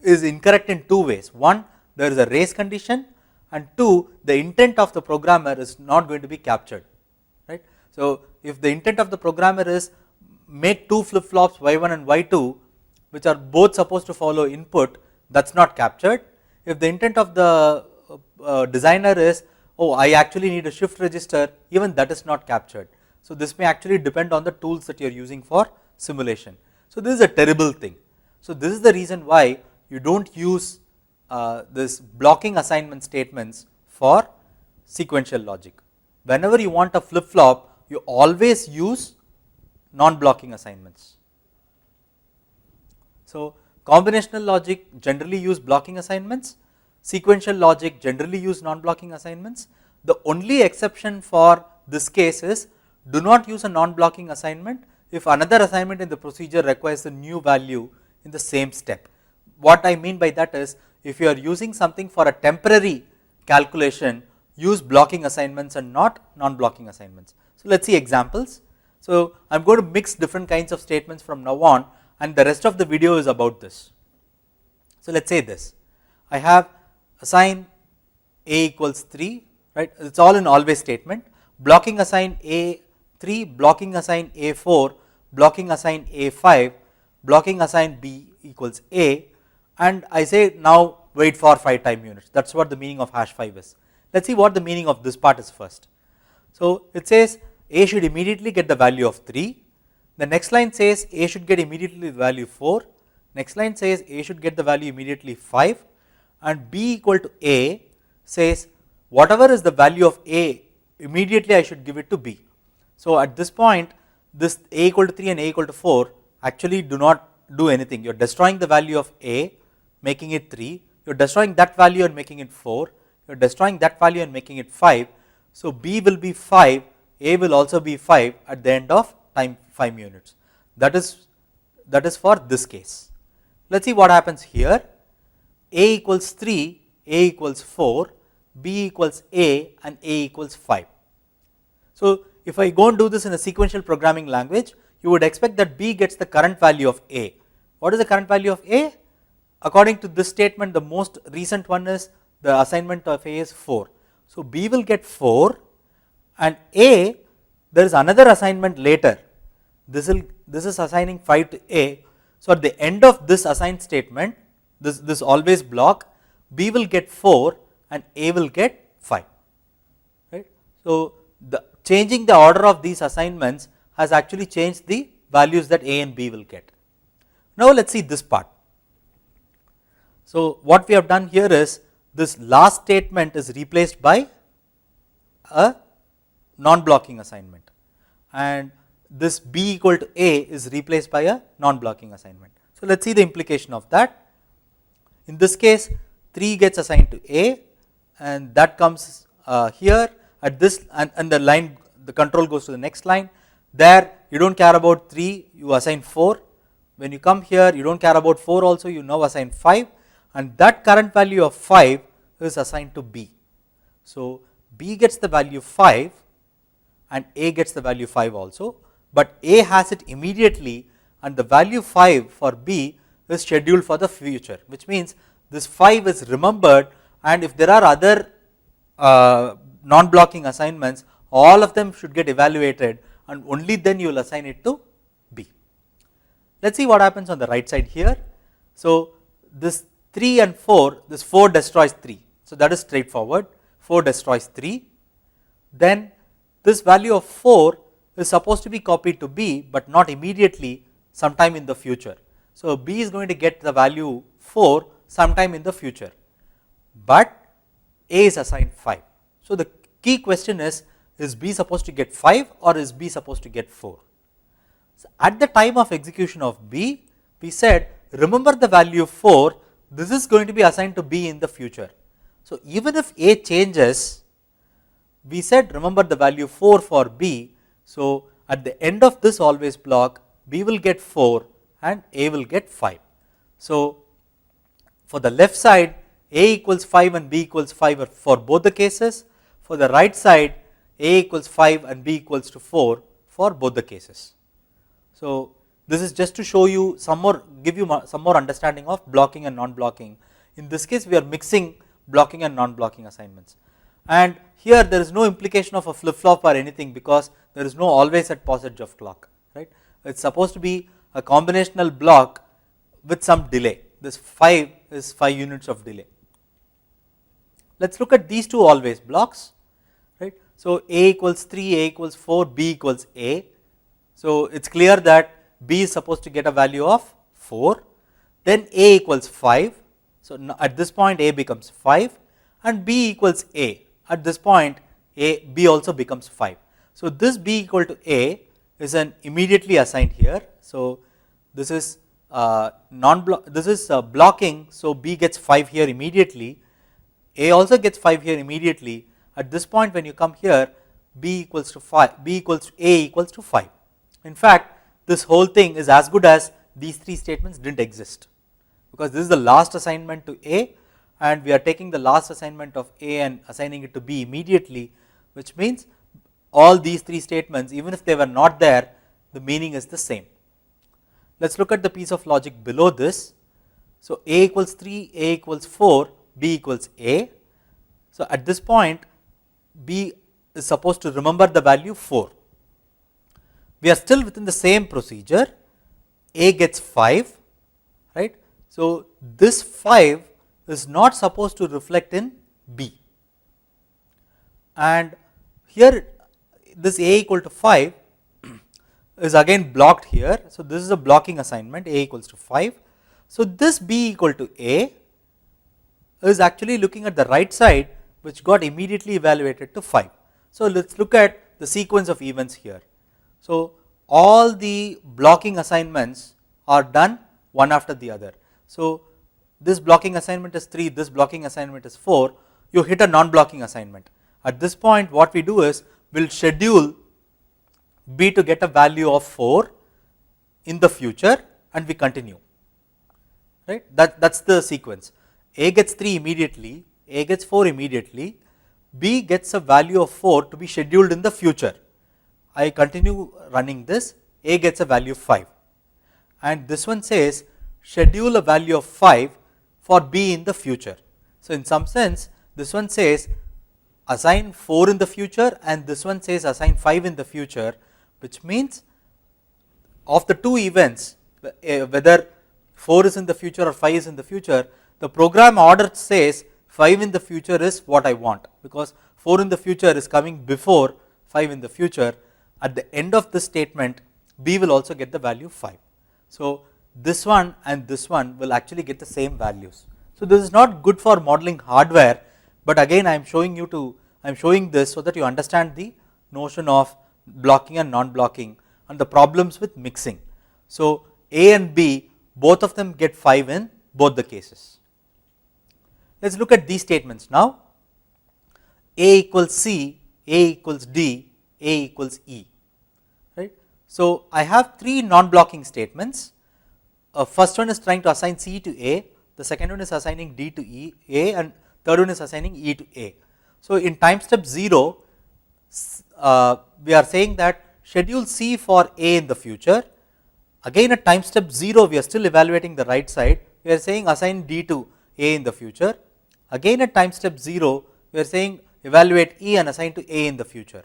incorrect in two ways. One, there is a race condition, and two, the intent of the programmer is not going to be captured, right. So if the intent of the programmer is make two flip flops y1 and y2, which are both supposed to follow input, that's not captured. If the intent of the designer is, oh, I actually need a shift register, even that is not captured. So this may actually depend on the tools that you are using for simulation. So this is a terrible thing. So this is the reason why you don't use this blocking assignment statements for sequential logic. Whenever you want a flip flop, you always use non-blocking assignments. So combinational logic generally use blocking assignments, sequential logic generally use non-blocking assignments. The only exception for this case is, do not use a non-blocking assignment if another assignment in the procedure requires a new value in the same step. What I mean by that is, if you are using something for a temporary calculation, use blocking assignments and not non-blocking assignments. So let us see examples. So I am going to mix different kinds of statements from now on, and the rest of the video is about this. So let us say this, I have assign A equals 3, right, it is all in always statement, blocking assign A3, blocking assign A4, blocking assign A5, blocking assign B equals A, and I say now wait for 5 time units. That is what the meaning of hash 5 is. Let us see what the meaning of this part is first. So it says A should immediately get the value of 3, the next line says A should get immediately the value 4, next line says A should get the value immediately 5, and B equal to A says whatever is the value of A immediately I should give it to B. So at this point this A equal to 3 and A equal to 4 actually do not do anything, you are destroying the value of A making it 3, you are destroying that value and making it 4, you are destroying that value and making it 5. So B will be 5, A will also be 5 at the end of time 5 units. That is for this case. Let us see what happens here. A equals 3, A equals 4, B equals A and A equals 5. So if I go and do this in a sequential programming language, you would expect that B gets the current value of A. What is the current value of A? According to this statement, the most recent one is the assignment of A is 4. So B will get 4 and A, there is another assignment later, this is assigning 5 to A. So at the end of this assigned statement, this always block, B will get 4 and A will get 5, right. So changing the order of these assignments has actually changed the values that A and B will get. Now let us see this part. So what we have done here is this last statement is replaced by a non-blocking assignment, and this B equal to A is replaced by a non-blocking assignment. So let us see the implication of that. In this case 3 gets assigned to A and that comes here at this, and the line, the control goes to the next line. There you do not care about 3, you assign 4. When you come here you do not care about 4 also, you now assign 5, and that current value of 5 is assigned to B. So B gets the value 5 and A gets the value 5 also, but A has it immediately and the value 5 for B is scheduled for the future, which means this 5 is remembered, and if there are other non-blocking assignments, all of them should get evaluated and only then you will assign it to B. Let us see what happens on the right side here. So this 3 and 4, this 4 destroys 3, so that is straightforward, 4 destroys 3. Then this value of 4 is supposed to be copied to B, but not immediately, sometime in the future. So B is going to get the value 4 sometime in the future, but A is assigned 5. So the key question is B supposed to get 5 or is B supposed to get 4? So at the time of execution of B, we said remember the value 4, this is going to be assigned to B in the future. So even if A changes, we said remember the value 4 for B. So at the end of this always block, B will get 4 and A will get 5. So for the left side, A equals 5 and B equals 5 for both the cases. For the right side, A equals 5 and B equals to 4 for both the cases. So this is just to show you some more, give you some more understanding of blocking and non-blocking. In this case, we are mixing blocking and non-blocking assignments. And here there is no implication of a flip-flop or anything, because there is no always at passage of clock, right. It is supposed to be a combinational block with some delay. This 5 is 5 units of delay. Let us look at these two always blocks, right. So A equals 3, A equals 4, B equals A. So it is clear that B is supposed to get a value of 4, then A equals 5. So at this point A becomes 5 and B equals A. At this point B also becomes 5. So this B equal to A is an immediately assigned here. So this is blocking, so B gets 5 here immediately, A also gets 5 here immediately. At this point when you come here, B equals to 5, B equals to A equals to 5. In fact, this whole thing is as good as these 3 statements did not exist, because this is the last assignment to A and we are taking the last assignment of A and assigning it to B immediately, which means all these 3 statements, even if they were not there, the meaning is the same. Let us look at the piece of logic below this. So, A equals 3, A equals 4, B equals A. So, at this point B is supposed to remember the value 4. We are still within the same procedure. A gets 5, right. So, this 5 is not supposed to reflect in B, and here this A equal to 5 is again blocked here. So, this is a blocking assignment, A equals to 5. So, this B equal to A is actually looking at the right side, which got immediately evaluated to 5. So, let us look at the sequence of events here. So, all the blocking assignments are done one after the other. So, this blocking assignment is 3, this blocking assignment is 4, you hit a non-blocking assignment. At this point what we do is we will schedule B to get a value of 4 in the future and we continue, right. That is the sequence. A gets 3 immediately, A gets 4 immediately, B gets a value of 4 to be scheduled in the future. I continue running this, A gets a value of 5, and this one says schedule a value of 5 for B in the future. So, in some sense this one says assign 4 in the future and this one says assign 5 in the future, which means of the two events, whether 4 is in the future or 5 is in the future, the program order says 5 in the future is what I want, because 4 in the future is coming before 5 in the future. At the end of this statement B will also get the value 5. So, this one and this one will actually get the same values. So, this is not good for modeling hardware, but again I am showing this so that you understand the notion of blocking and non-blocking and the problems with mixing. So, A and B both of them get 5 in both the cases. Let us look at these statements now. A equals C, A equals D, A equals E, right. So, I have 3 non-blocking statements. First one is trying to assign C to A, the second one is assigning D to E, A, and third one is assigning E to A. So, in time step 0 we are saying that schedule C for A in the future. Again at time step 0 we are still evaluating the right side, we are saying assign D to A in the future. Again at time step 0 we are saying evaluate E and assign to A in the future,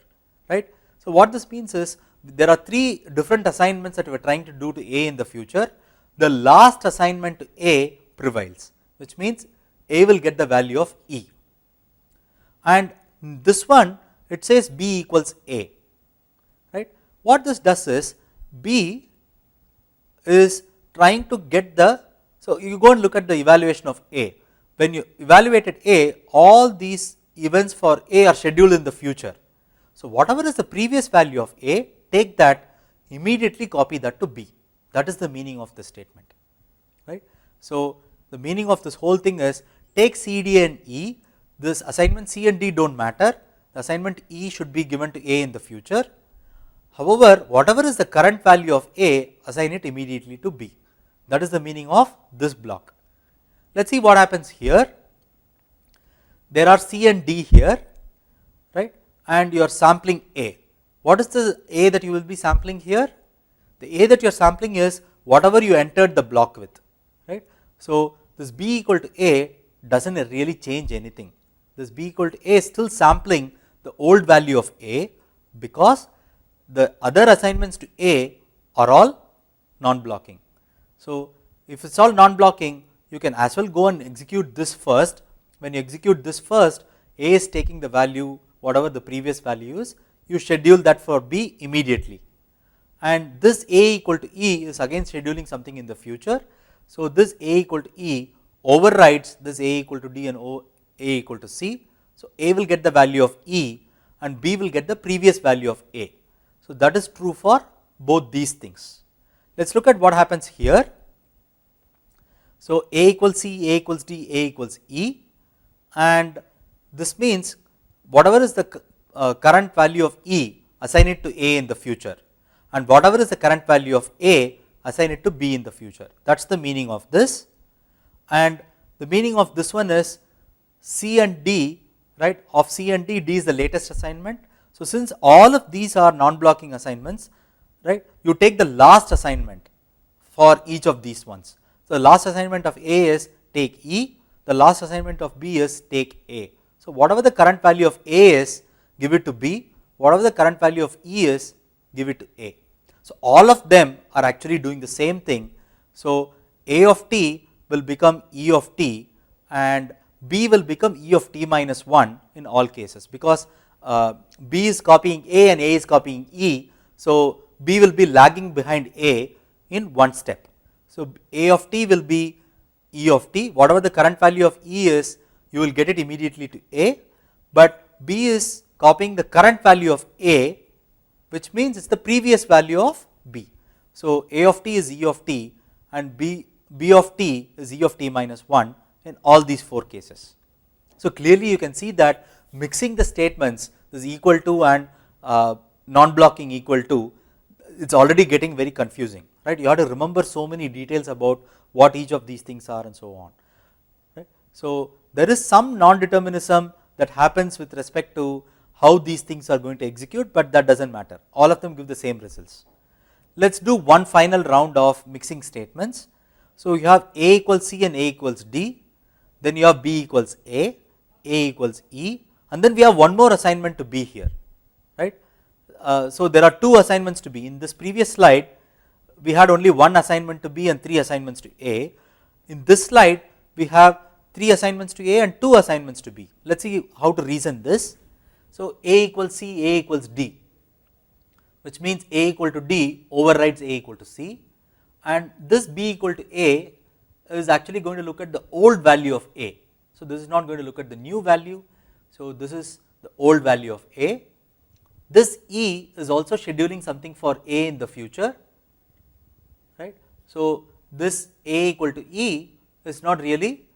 right. So, what this means is there are 3 different assignments that we are trying to do to A in the future. The last assignment to A prevails, which means A will get the value of E, and this one it says B equals A, right. What this does is B is trying to get the, so you go and look at the evaluation of A. When you evaluated A, all these events for A are scheduled in the future. So, whatever is the previous value of A, take that, immediately copy that to B. That is the meaning of this statement, right. So, the meaning of this whole thing is take C, D and E, this assignment C and D do not matter, the assignment E should be given to A in the future. However, whatever is the current value of A, assign it immediately to B. That is the meaning of this block. Let us see what happens here. There are C and D here, right, and you are sampling A. What is the A that you will be sampling here? The A that you are sampling is whatever you entered the block with, right. So, this B equal to A does not really change anything. This B equal to A is still sampling the old value of A, because the other assignments to A are all non-blocking. So, if it is all non-blocking, you can as well go and execute this first. When you execute this first, A is taking the value whatever the previous value is, you schedule that for B immediately, and this A equal to E is again scheduling something in the future. So, this A equal to E overrides this A equal to D and A equal to C. So, A will get the value of E and B will get the previous value of A. So, that is true for both these things. Let us look at what happens here. So, A equals C, A equals D, A equals E, and this means whatever is the current value of E, assign it to A in the future, and whatever is the current value of A, assign it to B in the future. That is the meaning of this, and the meaning of this one is C and D, right, of C and D, D is the latest assignment. So, since all of these are non-blocking assignments, right, you take the last assignment for each of these ones. So, the last assignment of A is take E, the last assignment of B is take A. So, whatever the current value of A is, give it to B, whatever the current value of E is, give it to A. So, all of them are actually doing the same thing. So, A of t will become E of t and B will become E of t minus 1 in all cases, because B is copying A and A is copying E. So, B will be lagging behind A in one step. So, A of t will be E of t, whatever the current value of E is, you will get it immediately to A, but B is copying the current value of A, which means it is the previous value of B. So, A of t is E of t and B of t is E of t minus 1 in all these 4 cases. So, clearly you can see that mixing the statements is equal to and non-blocking equal to, it is already getting very confusing, right. You have to remember so many details about what each of these things are and so on, right. So, there is some non-determinism that happens with respect to how these things are going to execute, but that does not matter, all of them give the same results. Let us do one final round of mixing statements. So, you have A equals C and A equals D, then you have B equals A equals E, and then we have one more assignment to B here, right. So, there are 2 assignments to B. In this previous slide, we had only 1 assignment to B and 3 assignments to A. In this slide, we have 3 assignments to A and 2 assignments to B. Let us see how to reason this. So, A equals C, A equals D, which means A equal to D overrides A equal to C, and this B equal to A is actually going to look at the old value of A. So, this is not going to look at the new value. So, this is the old value of A. This E is also scheduling something for A in the future, right. So, this A equal to E is not really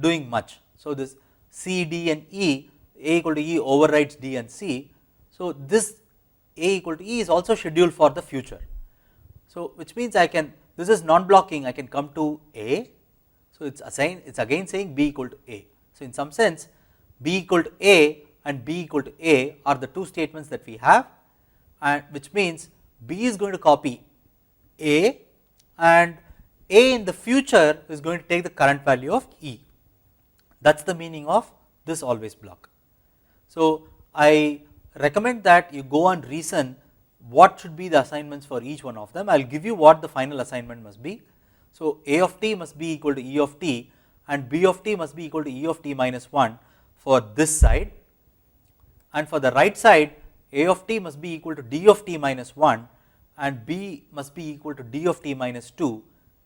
doing much. So, this C, D and E, A equal to E overrides D and C. So, this A equal to E is also scheduled for the future. So, which means I can, this is non-blocking, I can come to A. So, it is again saying B equal to A. So, in some sense B equal to A and B equal to A are the 2 statements that we have, and which means B is going to copy A and A in the future is going to take the current value of E. That is the meaning of this always block. So, I recommend that you go and reason what should be the assignments for each one of them. I will give you what the final assignment must be. So, A of t must be equal to E of t and B of t must be equal to E of t minus 1 for this side, and for the right side A of t must be equal to D of t minus 1 and B must be equal to D of t minus 2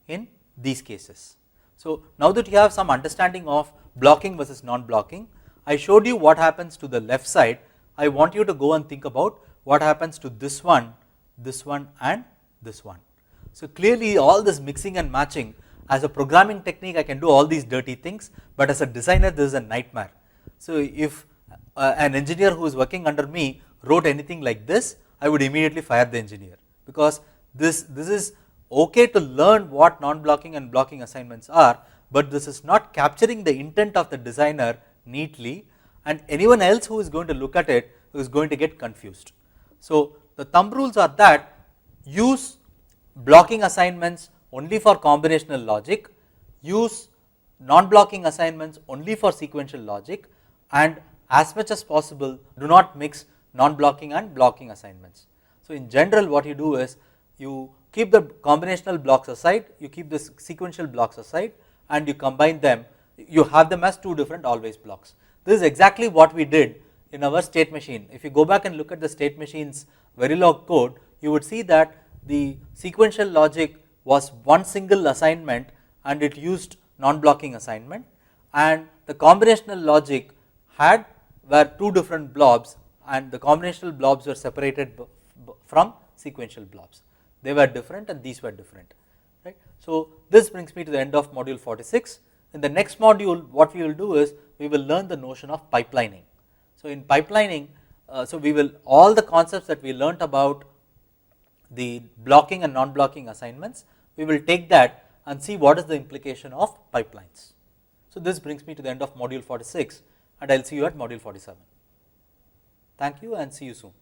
in these cases. So, now that you have some understanding of blocking versus non-blocking, I showed you what happens to the left side. I want you to go and think about what happens to this one and this one. So, clearly all this mixing and matching, as a programming technique I can do all these dirty things, but as a designer this is a nightmare. So, if an engineer who is working under me wrote anything like this, I would immediately fire the engineer, because this is okay to learn what non-blocking and blocking assignments are, but this is not capturing the intent of the designer neatly, and anyone else who is going to look at it is going to get confused. So, the thumb rules are that use blocking assignments only for combinational logic, use non-blocking assignments only for sequential logic, and as much as possible do not mix non-blocking and blocking assignments. So, in general what you do is you keep the combinational blocks aside, you keep the sequential blocks aside and you combine them, you have them as 2 different always blocks. This is exactly what we did in our state machine. If you go back and look at the state machine's Verilog code, you would see that the sequential logic was one single assignment and it used non-blocking assignment, and the combinational logic were 2 different blobs, and the combinational blobs were separated from sequential blobs. They were different and these were different, right. So, this brings me to the end of module 46. In the next module what we will do is we will learn the notion of pipelining. So, in pipelining, so we will, all the concepts that we learnt about the blocking and non-blocking assignments, we will take that and see what is the implication of pipelines. So, this brings me to the end of module 46 and I will see you at module 47. Thank you and see you soon.